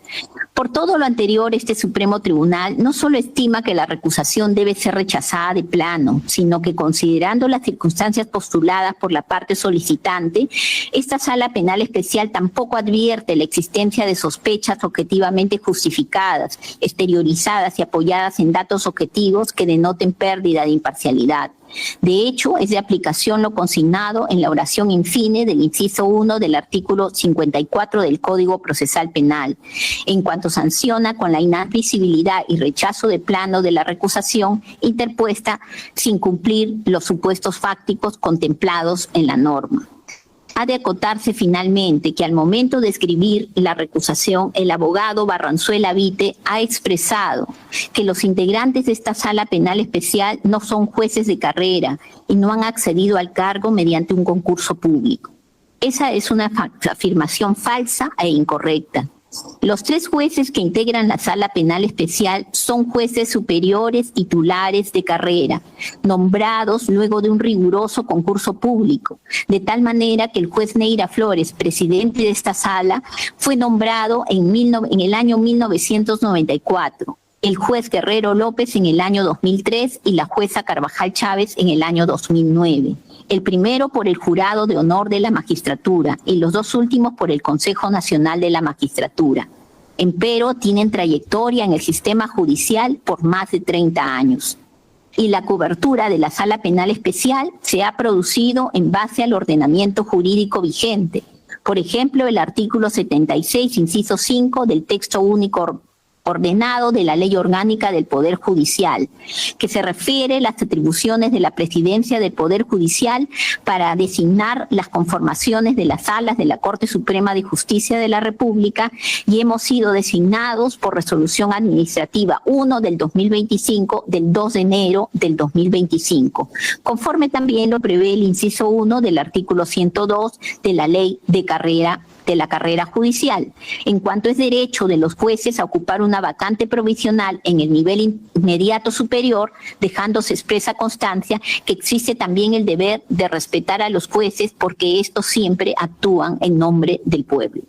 Por todo lo anterior, este Supremo Tribunal no solo estima que la recusación debe ser rechazada de plano, sino que considerando las circunstancias postuladas por la parte solicitante, esta Sala Penal Especial tampoco advierte la existencia de sospechas objetivamente justificadas, exteriorizadas y apoyadas en datos objetivos que denoten pérdida de imparcialidad. De hecho, es de aplicación lo consignado en la oración in fine del inciso 1 del artículo 54 del Código Procesal Penal, en cuanto sanciona con la inadmisibilidad y rechazo de plano de la recusación interpuesta sin cumplir los supuestos fácticos contemplados en la norma. Ha de acotarse finalmente que al momento de escribir la recusación, el abogado Barranzuela Vite ha expresado que los integrantes de esta Sala Penal Especial no son jueces de carrera y no han accedido al cargo mediante un concurso público. Esa es una afirmación falsa e incorrecta. Los 3 jueces que integran la Sala Penal Especial son jueces superiores titulares de carrera, nombrados luego de un riguroso concurso público, de tal manera que el juez Neira Flores, presidente de esta sala, fue nombrado en el año 1994, el juez Guerrero López en el año 2003 y la jueza Carvajal Chávez en el año 2009. El primero por el Jurado de Honor de la Magistratura y los 2 últimos por el Consejo Nacional de la Magistratura. Empero tienen trayectoria en el sistema judicial por más de 30 años. Y la cobertura de la Sala Penal Especial se ha producido en base al ordenamiento jurídico vigente. Por ejemplo, el artículo 76, inciso 5 del texto único ordenado de la Ley Orgánica del Poder Judicial, que se refiere a las atribuciones de la Presidencia del Poder Judicial para designar las conformaciones de las salas de la Corte Suprema de Justicia de la República, y hemos sido designados por Resolución Administrativa 1 del 2025 del 2 de enero del 2025, conforme también lo prevé el inciso 1 del artículo 102 de la Ley de la carrera judicial, en cuanto es derecho de los jueces a ocupar una vacante provisional en el nivel inmediato superior, dejándose expresa constancia que existe también el deber de respetar a los jueces porque estos siempre actúan en nombre del pueblo.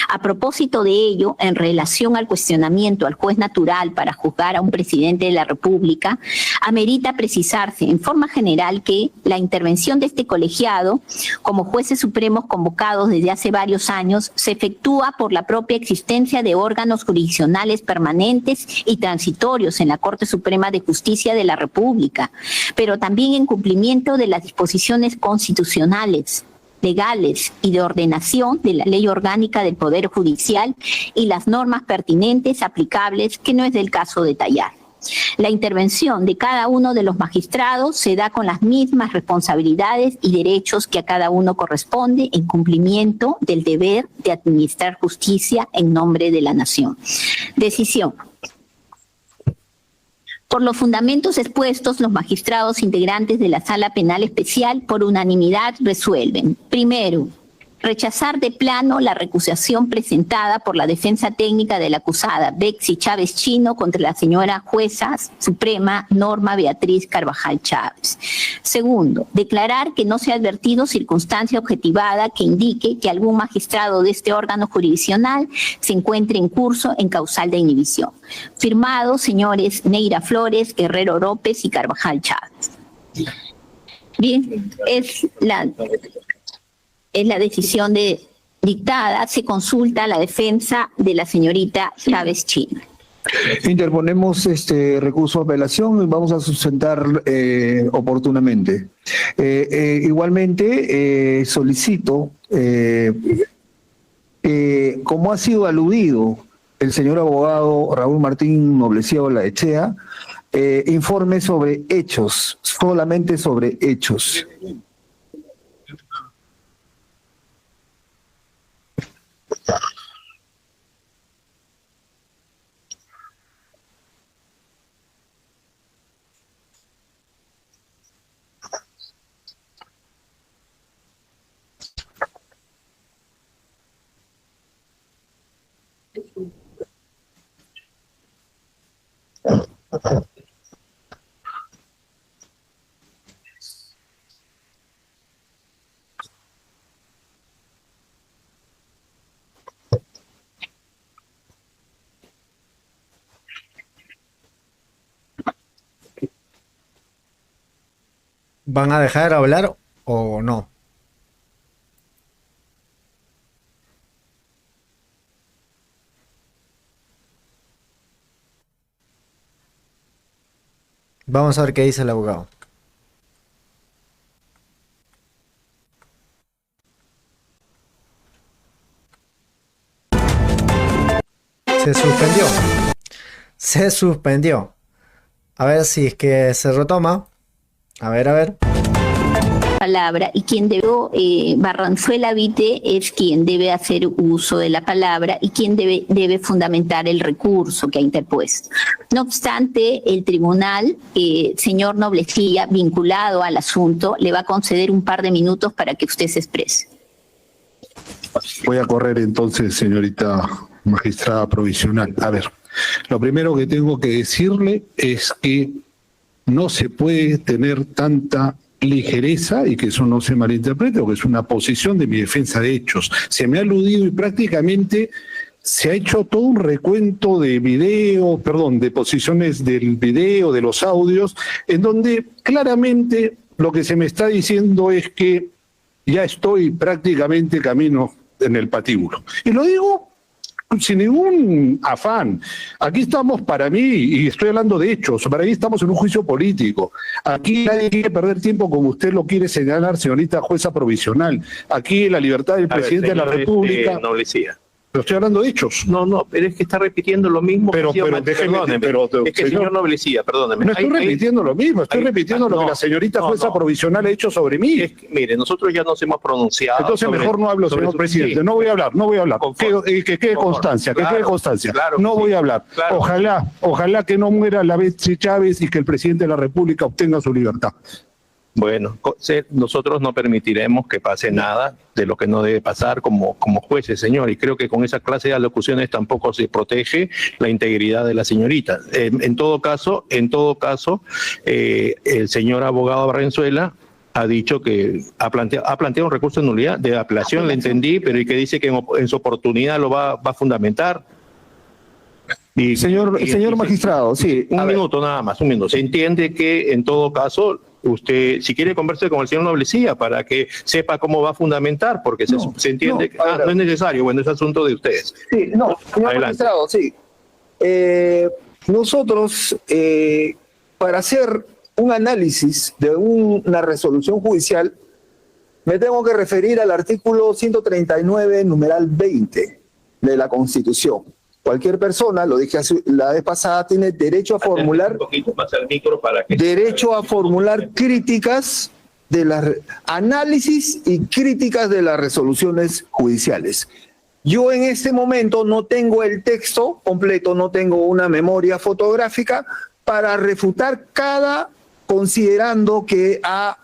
A propósito de ello, en relación al cuestionamiento al juez natural para juzgar a un presidente de la República, amerita precisarse en forma general que la intervención de este colegiado, como jueces supremos convocados desde hace varios años, se efectúa por la propia existencia de órganos jurisdiccionales permanentes y transitorios en la Corte Suprema de Justicia de la República, pero también en cumplimiento de las disposiciones constitucionales, legales y de ordenación de la Ley Orgánica del Poder Judicial y las normas pertinentes aplicables, que no es del caso detallar. La intervención de cada uno de los magistrados se da con las mismas responsabilidades y derechos que a cada uno corresponde en cumplimiento del deber de administrar justicia en nombre de la nación. Decisión. Por los fundamentos expuestos, los magistrados integrantes de la Sala Penal Especial por unanimidad resuelven: primero, rechazar de plano la recusación presentada por la defensa técnica de la acusada Betsy Chávez Chino contra la señora jueza suprema Norma Beatriz Carvajal Chávez. Segundo, declarar que no se ha advertido circunstancia objetivada que indique que algún magistrado de este órgano jurisdiccional se encuentre en curso en causal de inhibición. Firmado, señores Neira Flores, Guerrero López y Carvajal Chávez. Bien, es la decisión dictada, se consulta a la defensa de la señorita Chávez Chino. Interponemos este recurso de apelación y vamos a sustentar oportunamente. Igualmente, solicito, como ha sido aludido el señor abogado Raúl Martín Noblecía Olaechea, informe sobre hechos, solamente sobre hechos. ¿Van a dejar hablar o no? Vamos a ver qué dice el abogado. Se suspendió. Se suspendió. A ver si es que se retoma. A ver. Palabra y quien Barranzuela Vite es quien debe hacer uso de la palabra y quien debe fundamentar el recurso que ha interpuesto. No obstante, el tribunal, señor Noblecilla, vinculado al asunto, le va a conceder un par de minutos para que usted se exprese. Voy a correr entonces, señorita magistrada provisional. A ver, lo primero que tengo que decirle es que no se puede tener tanta ligereza y que eso no se malinterprete, porque es una posición de mi defensa de hechos. Se me ha aludido y prácticamente se ha hecho todo un recuento de de posiciones del video, de los audios, en donde claramente lo que se me está diciendo es que ya estoy prácticamente camino en el patíbulo. Y lo digo sin ningún afán. Aquí estamos, para mí, y estoy hablando de hechos, para mí estamos en un juicio político. Aquí nadie quiere perder tiempo como usted lo quiere señalar, señorita jueza provisional. Aquí la libertad del presidente de la República... Noblecilla. Pero estoy hablando de hechos. No, pero es que está repitiendo lo mismo. Pero perdóneme. Es que señor Noblecilla, perdóneme. No estoy repitiendo lo mismo, estoy repitiendo lo que la señorita jueza provisional ha hecho sobre mí. Mire, nosotros ya nos hemos pronunciado. Entonces mejor no hablo, señor presidente. Sí. No voy a hablar. Que quede constancia, Claro, no voy a hablar. Claro. Ojalá que no muera la Betsy Chávez y que el presidente de la República obtenga su libertad. Bueno, nosotros no permitiremos que pase nada de lo que no debe pasar como jueces, señor, y creo que con esa clase de alocuciones tampoco se protege la integridad de la señorita. En todo caso, el señor abogado Barranzuela ha dicho que ha planteado un recurso de nulidad, de apelación, le entendí, pero y que dice que en su oportunidad lo va a fundamentar. Señor magistrado, sí. Un minuto nada más. Se entiende que en todo caso usted, si quiere, converse con el señor Noblecilla para que sepa cómo va a fundamentar, porque se entiende que no es necesario, bueno, es asunto de ustedes. Sí, señor magistrado, sí. Nosotros, para hacer un análisis de una resolución judicial, me tengo que referir al artículo 139, numeral 20 de la Constitución. Cualquier persona, lo dije la vez pasada, tiene derecho a formular un poquito más al micro para que críticas de las análisis y críticas de las resoluciones judiciales. Yo en este momento no tengo el texto completo, no tengo una memoria fotográfica para refutar considerando que ha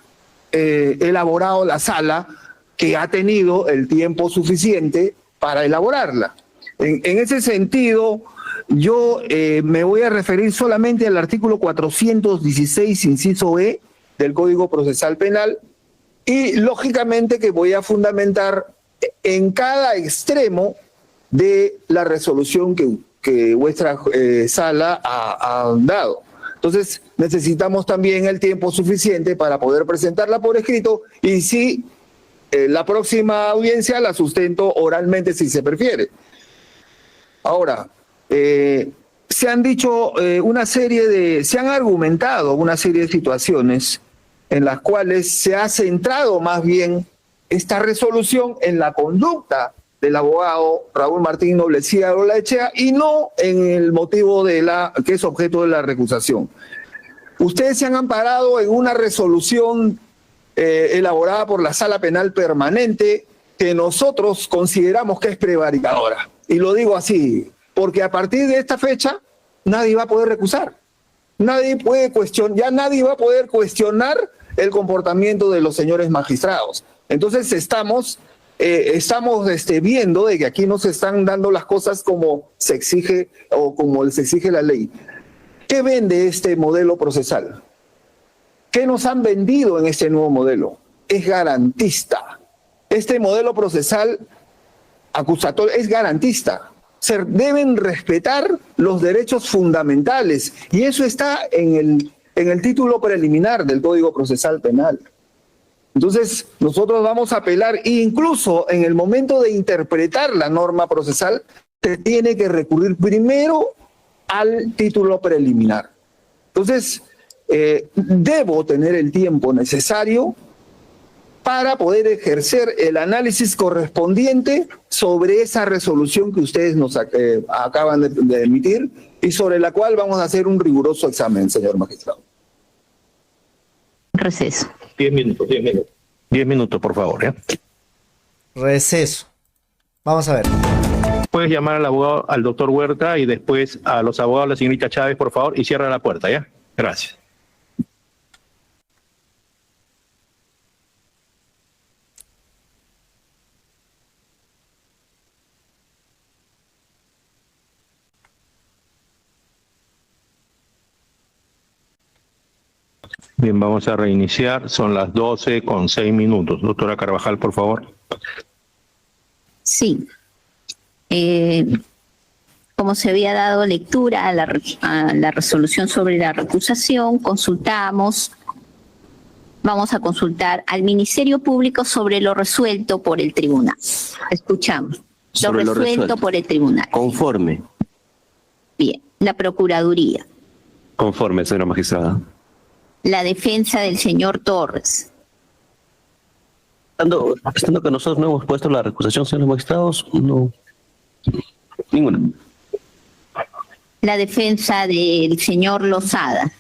elaborado la sala, que ha tenido el tiempo suficiente para elaborarla. En ese sentido, yo me voy a referir solamente al artículo 416, inciso E, del Código Procesal Penal, y lógicamente que voy a fundamentar en cada extremo de la resolución que vuestra sala ha dado. Entonces, necesitamos también el tiempo suficiente para poder presentarla por escrito y si la próxima audiencia la sustento oralmente si se prefiere. Ahora, se han dicho se han argumentado una serie de situaciones en las cuales se ha centrado más bien esta resolución en la conducta del abogado Raúl Martín Noblecilla Olaechea y no en el motivo que es objeto de la recusación. Ustedes se han amparado en una resolución elaborada por la Sala Penal Permanente que nosotros consideramos que es prevaricadora. Y lo digo así, porque a partir de esta fecha nadie va a poder recusar. Nadie va a poder cuestionar el comportamiento de los señores magistrados. Entonces estamos viendo de que aquí no se están dando las cosas como se exige o como se exige la ley. ¿Qué vende este modelo procesal? ¿Qué nos han vendido en este nuevo modelo? Es garantista. Este modelo procesal acusatorio es garantista. Se deben respetar los derechos fundamentales y eso está en en el título preliminar del Código Procesal Penal. Entonces, nosotros vamos a apelar, e incluso en el momento de interpretar la norma procesal, se tiene que recurrir primero al título preliminar. Entonces, debo tener el tiempo necesario para poder ejercer el análisis correspondiente sobre esa resolución que ustedes nos acaban de emitir y sobre la cual vamos a hacer un riguroso examen, señor magistrado. Receso. 10 minutos, 10 minutos. 10 minutos, por favor. Receso. Vamos a ver. Puedes llamar al abogado, al doctor Huerta, y después a los abogados, la señorita Chávez, por favor, y cierra la puerta, ¿ya? Gracias. Bien, vamos a reiniciar. Son las 12:06. Doctora Carvajal, por favor. Sí. Como se había dado lectura a la resolución sobre la recusación, vamos a consultar al Ministerio Público sobre lo resuelto por el tribunal. Escuchamos. Lo resuelto por el tribunal. Conforme. Bien. La Procuraduría. Conforme, señora magistrada. La defensa del señor Torres. Estando que nosotros no hemos puesto la recusación, señores magistrados, no. Ninguna. La defensa del señor Lozada.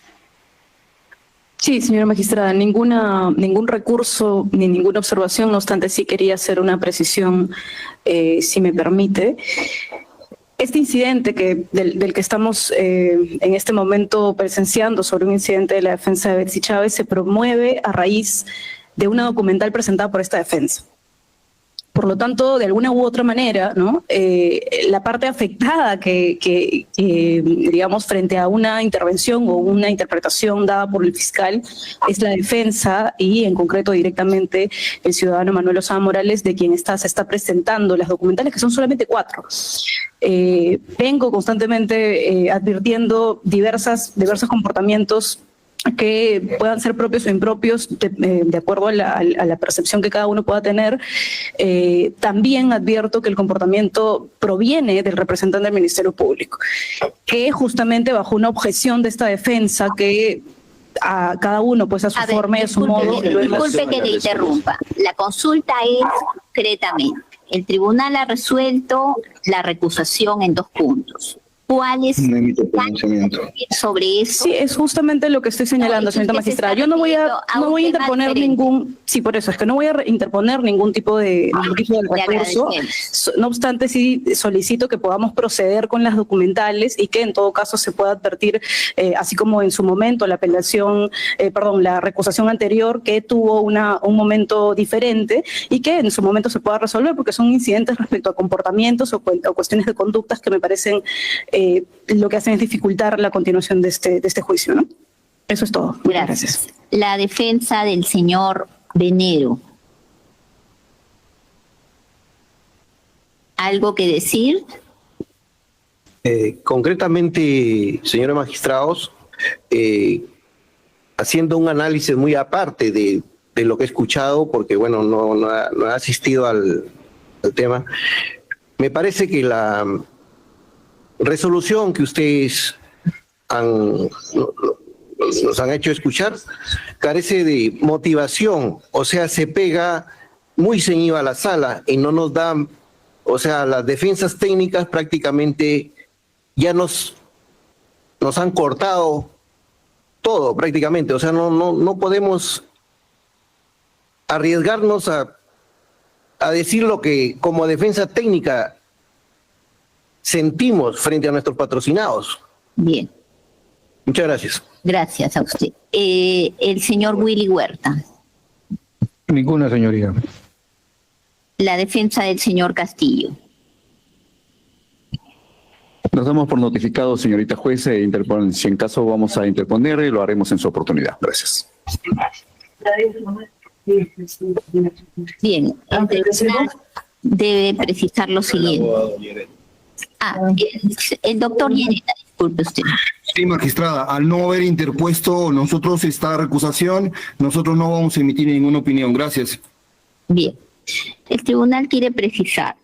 Sí, señora magistrada, ningún recurso ni ninguna observación, no obstante sí quería hacer una precisión, si me permite. Este incidente del que estamos en este momento presenciando sobre un incidente de la defensa de Betsy Chávez se promueve a raíz de una documental presentada por esta defensa. Por lo tanto, de alguna u otra manera, ¿no? La parte afectada que digamos, frente a una intervención o una interpretación dada por el fiscal es la defensa y, en concreto, directamente el ciudadano Manuel Lozada Morales, de quien se está presentando las documentales, que son solamente 4. Vengo constantemente advirtiendo diversos comportamientos que puedan ser propios o impropios de acuerdo a la percepción que cada uno pueda tener. También advierto que el comportamiento proviene del representante del Ministerio Público, que justamente bajo una objeción de esta defensa que a cada uno pues a su forma y a su modo. Disculpe que le interrumpa. La consulta es concretamente. El tribunal ha resuelto la recusación en 2 puntos. ¿Cuál es sobre eso? Sí, es justamente lo que estoy señalando, señorita magistrada. Yo no voy a interponer ningún, sí, por eso es que no voy a interponer ningún tipo de recurso. No obstante, sí solicito que podamos proceder con las documentales y que en todo caso se pueda advertir, así como en su momento la la recusación anterior, que tuvo un momento diferente y que en su momento se pueda resolver, porque son incidentes respecto a comportamientos o cuestiones de conductas que me parecen lo que hacen es dificultar la continuación de este juicio, ¿no? Eso es todo. Gracias. La defensa del señor Venero. ¿Algo que decir? Concretamente, señores magistrados, haciendo un análisis muy aparte de lo que he escuchado, porque bueno, no he asistido al tema, me parece que la resolución que ustedes nos han hecho escuchar carece de motivación, o sea, se pega muy ceñido a la sala y no nos dan, o sea, las defensas técnicas prácticamente ya nos han cortado todo prácticamente, o sea, no podemos arriesgarnos a decir lo que como defensa técnica sentimos frente a nuestros patrocinados. Bien. Muchas gracias. Gracias a usted. El señor Willy Huerta. Ninguna, señoría. La defensa del señor Castillo. Nos damos por notificados, señorita juez, si en caso vamos a interponer, lo haremos en su oportunidad. Gracias. Bien, el tribunal debe precisar lo siguiente. El doctor Llerena, disculpe. Disculpe usted. Sí, magistrada, al no haber interpuesto nosotros esta recusación, nosotros no vamos a emitir ninguna opinión. Gracias. Bien. El tribunal quiere precisar.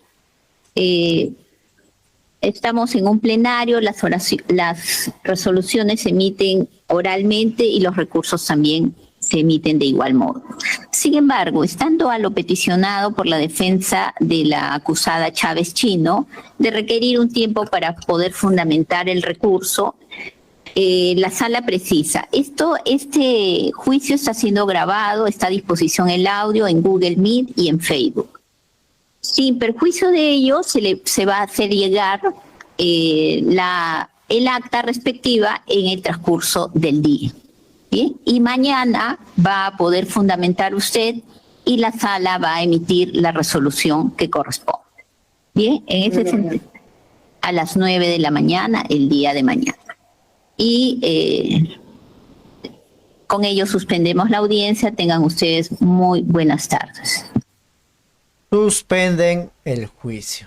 Estamos en un plenario, las resoluciones se emiten oralmente y los recursos también se emiten de igual modo. Sin embargo, estando a lo peticionado por la defensa de la acusada Chávez Chino de requerir un tiempo para poder fundamentar el recurso, la sala precisa, este juicio está siendo grabado, está a disposición el audio en Google Meet y en Facebook. Sin perjuicio de ello, se va a hacer llegar el acta respectiva en el transcurso del día. ¿Bien? Y mañana va a poder fundamentar usted y la sala va a emitir la resolución que corresponde. Bien, en ese sentido, a las 9 de la mañana, el día de mañana. Y con ello suspendemos la audiencia. Tengan ustedes muy buenas tardes. Suspenden el juicio.